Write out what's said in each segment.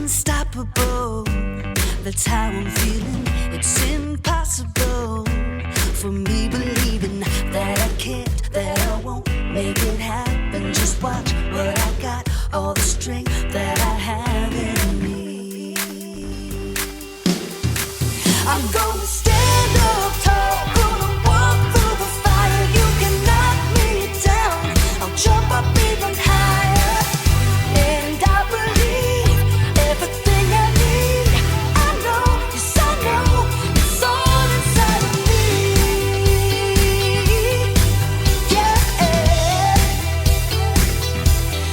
unstoppable. That's how I'm feeling. It's impossible for me believing that I can't, that I won't make it happen. Just watch what I got, all the strength that I have in me. I'm gonna stand up tall, gonna walk through the fire. You can knock me down, I'll jump up even higher. And I believe everything I need. I know, yes I know, it's all inside of me. Yeah,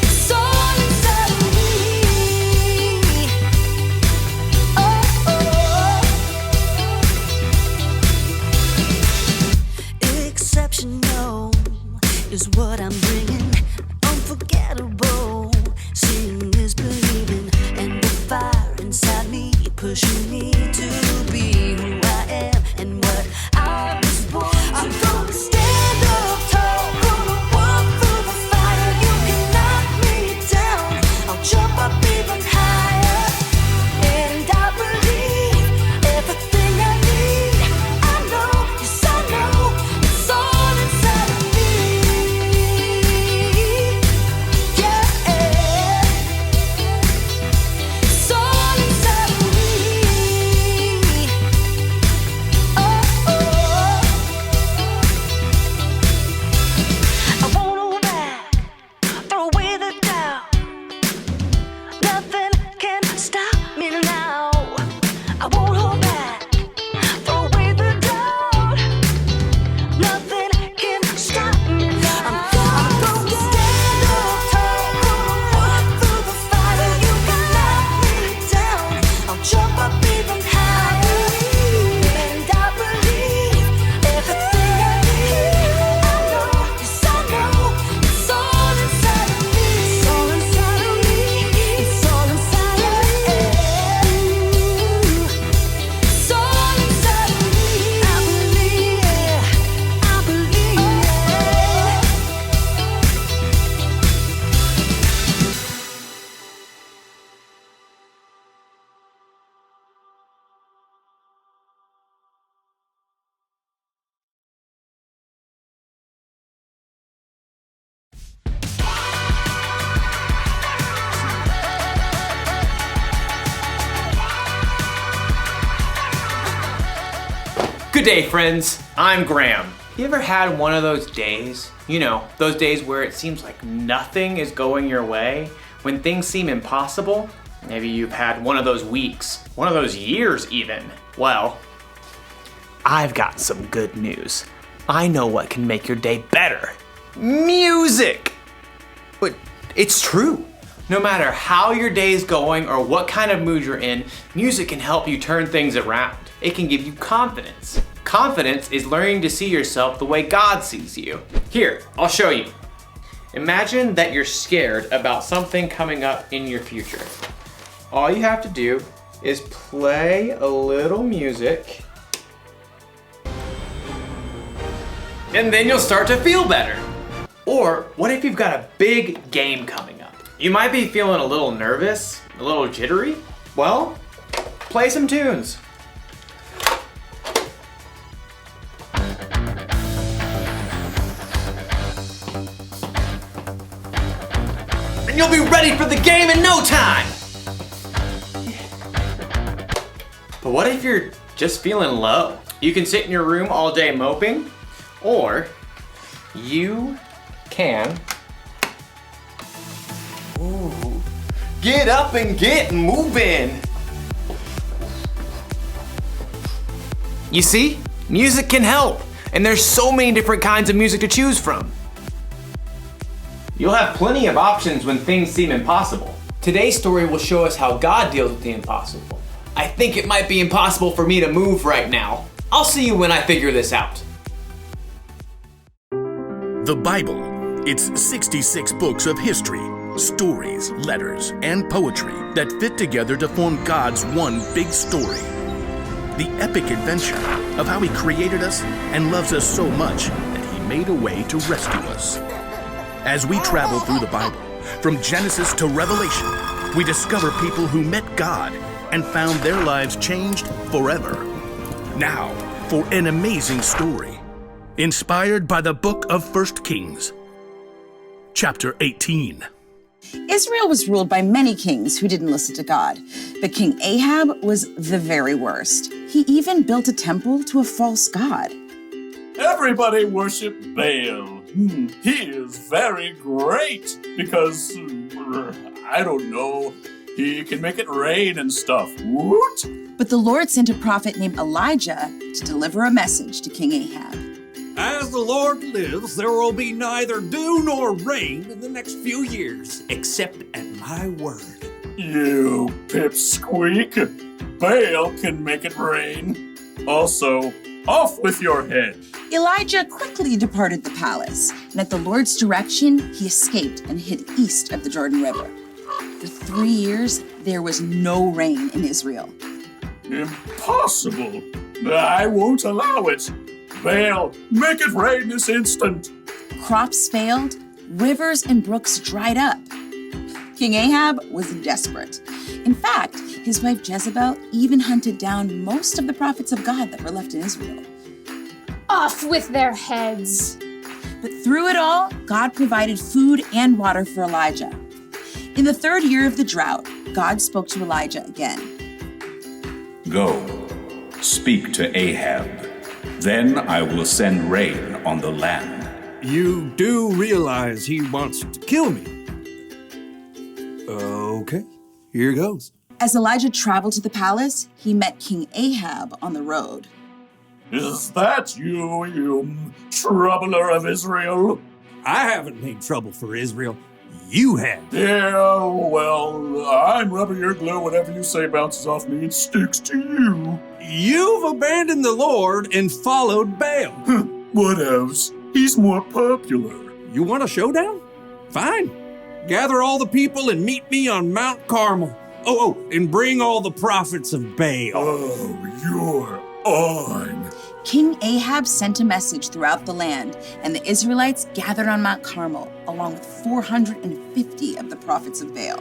it's all inside of me. Exceptional is what I'm bringing. Unforgettable, seeing is believing, and the fire inside me pushing me to be who I am and what I was born to. I'm gonna stand up tall, gonna walk through the fire. You can knock me down, I'll jump up even higher. And I believe everything I need. I know, yes I know, it's all inside of me. Yeah, it's all inside of me. I won't hold back, throw away the doubt. Nothing can stop me now. I won't hold back, throw away the doubt. Nothing can stop me now. I'm gonna stand up tall, gonna walk through the fire. You can knock me down, I'll jump up even higher. And I believe everything I need. I know, yes I know, it's all inside of me. It's all inside of me. It's all inside of me. It's all inside of me. I believe it. I believe it. Good day, friends. I'm Graham. You ever had one of those days? You know, those days where it seems like nothing is going your way, when things seem impossible? Maybe you've had one of those weeks, one of those years even. Well, I've got some good news. I know what can make your day better. Music! But it's true. No matter how your day is going or what kind of mood you're in, music can help you turn things around. It can give you confidence. Confidence is learning to see yourself the way God sees you. Here, I'll show you. Imagine that you're scared about something coming up in your future. All you have to do is play a little music, and then you'll start to feel better. Or what if you've got a big game coming up? You might be feeling a little nervous, a little jittery. Well, play some tunes. And you'll be ready for the game in no time. But what if you're just feeling low? You can sit in your room all day moping, or you can get up and get moving. You see, music can help, and there's so many different kinds of music to choose from. You'll have plenty of options when things seem impossible. Today's story will show us how God deals with the impossible. I think it might be impossible for me to move right now. I'll see you when I figure this out. The Bible. It's 66 books of history, stories, letters, and poetry that fit together to form God's one big story. The epic adventure of how He created us and loves us so much that He made a way to rescue us. As we travel through the Bible, from Genesis to Revelation, we discover people who met God and found their lives changed forever. Now, for an amazing story, inspired by the book of 1 Kings. Chapter 18. Israel was ruled by many kings who didn't listen to God, but King Ahab was the very worst. He even built a temple to a false god. Everybody worship Baal. He is very great because, I don't know, he can make it rain and stuff. Woot! But the Lord sent a prophet named Elijah to deliver a message to King Ahab. As the Lord lives, there will be neither dew nor rain in the next few years, except at my word. You pipsqueak. Baal can make it rain. Also, off with your head. Elijah quickly departed the palace, and at the Lord's direction, he escaped and hid east of the Jordan River. For 3 years, there was no rain in Israel. Impossible. I won't allow it. Baal, make it rain this instant. Crops failed, rivers and brooks dried up. King Ahab was desperate. In fact, his wife Jezebel even hunted down most of the prophets of God that were left in Israel. Off with their heads. But through it all, God provided food and water for Elijah. In the 3rd year of the drought, God spoke to Elijah again. Go, speak to Ahab. Then I will send rain on the land. You do realize he wants to kill me. Okay, here goes. As Elijah traveled to the palace, he met King Ahab on the road. Is that you troubler of Israel? I haven't made trouble for Israel. You have. Yeah, well, I'm rubber your glue. Whatever you say bounces off me and sticks to you. You've abandoned the Lord and followed Baal. What else? He's more popular. You want a showdown? Fine. Gather all the people and meet me on Mount Carmel. Oh, and bring all the prophets of Baal. Oh, you're on. King Ahab sent a message throughout the land, and the Israelites gathered on Mount Carmel, along with 450 of the prophets of Baal.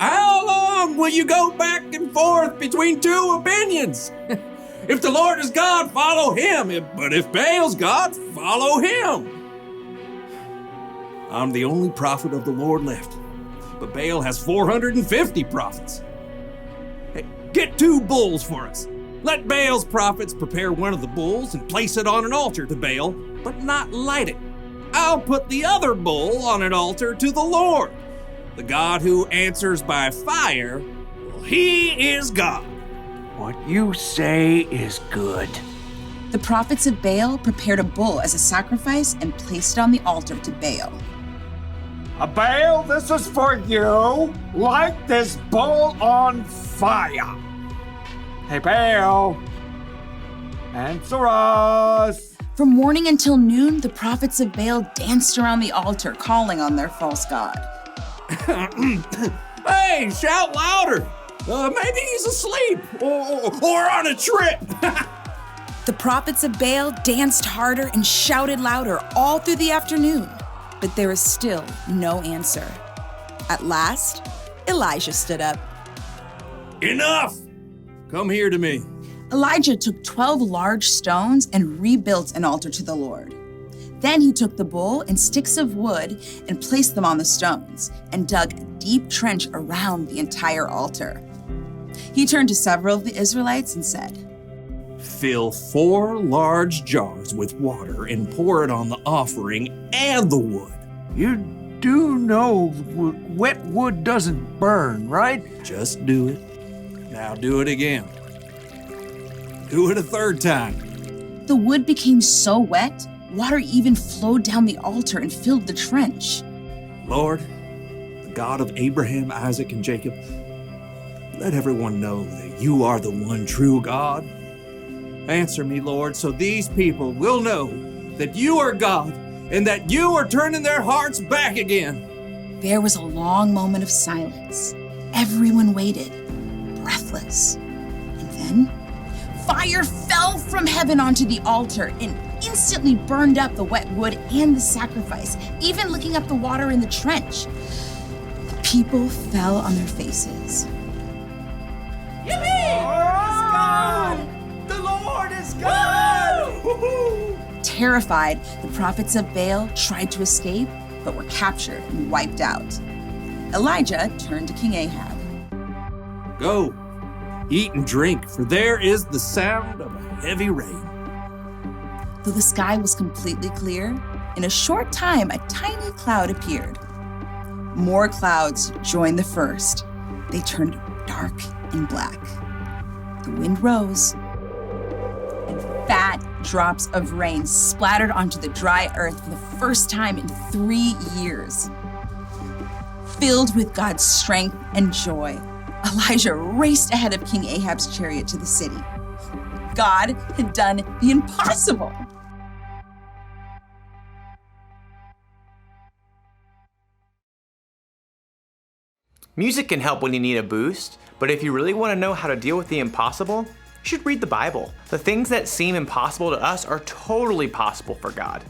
How long will you go back and forth between two opinions? If the Lord is God, follow him. But if Baal's God, follow him. I'm the only prophet of the Lord left, but Baal has 450 prophets. Hey, get 2 bulls for us. Let Baal's prophets prepare one of the bulls and place it on an altar to Baal, but not light it. I'll put the other bull on an altar to the Lord. The God who answers by fire, well, he is God. What you say is good. The prophets of Baal prepared a bull as a sacrifice and placed it on the altar to Baal. Baal, this is for you. Light this bull on fire. Hey, Baal, answer us. From morning until noon, the prophets of Baal danced around the altar, calling on their false god. Hey, shout louder. Maybe he's asleep or on a trip. The prophets of Baal danced harder and shouted louder all through the afternoon, but there was still no answer. At last, Elijah stood up. Enough! Come here to me. Elijah took 12 large stones and rebuilt an altar to the Lord. Then he took the bull and sticks of wood and placed them on the stones and dug a deep trench around the entire altar. He turned to several of the Israelites and said, Fill 4 large jars with water and pour it on the offering and the wood. You do know wet wood doesn't burn, right? Just do it. Now do it again. Do it a 3rd time. The wood became so wet, water even flowed down the altar and filled the trench. Lord, the God of Abraham, Isaac, and Jacob, let everyone know that you are the one true God. Answer me, Lord, so these people will know that you are God and that you are turning their hearts back again. There was a long moment of silence. Everyone waited, breathless. And then, fire fell from heaven onto the altar and instantly burned up the wet wood and the sacrifice, even licking up the water in the trench. people fell on their faces. The Lord is God! Terrified, the prophets of Baal tried to escape, but were captured and wiped out. Elijah turned to King Ahab. Go, eat and drink, for there is the sound of a heavy rain. Though the sky was completely clear, in a short time a tiny cloud appeared. More clouds joined the first. They turned dark and black. The wind rose, and fat drops of rain splattered onto the dry earth for the first time in 3 years. Filled with God's strength and joy, Elijah raced ahead of King Ahab's chariot to the city. God had done the impossible. Music can help when you need a boost, but if you really want to know how to deal with the impossible, you should read the Bible. The things that seem impossible to us are totally possible for God.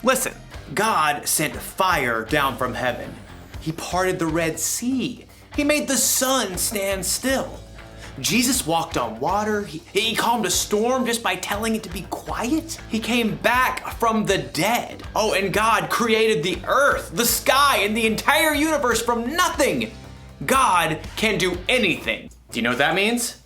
Listen, God sent fire down from heaven. He parted the Red Sea. He made the sun stand still. Jesus walked on water. He calmed a storm just by telling it to be quiet. He came back from the dead. Oh, and God created the earth, the sky, and the entire universe from nothing. God can do anything. Do you know what that means?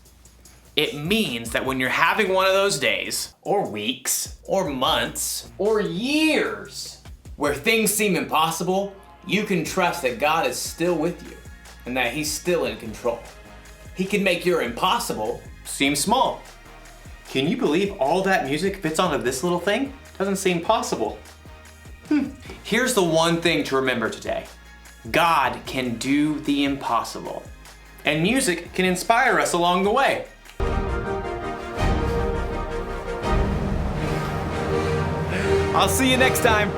It means that when you're having one of those days, or weeks, or months, or years, where things seem impossible, you can trust that God is still with you and that He's still in control. He can make your impossible seem small. Can you believe all that music fits onto this little thing? Doesn't seem possible. Here's the one thing to remember today. God can do the impossible, and music can inspire us along the way. I'll see you next time.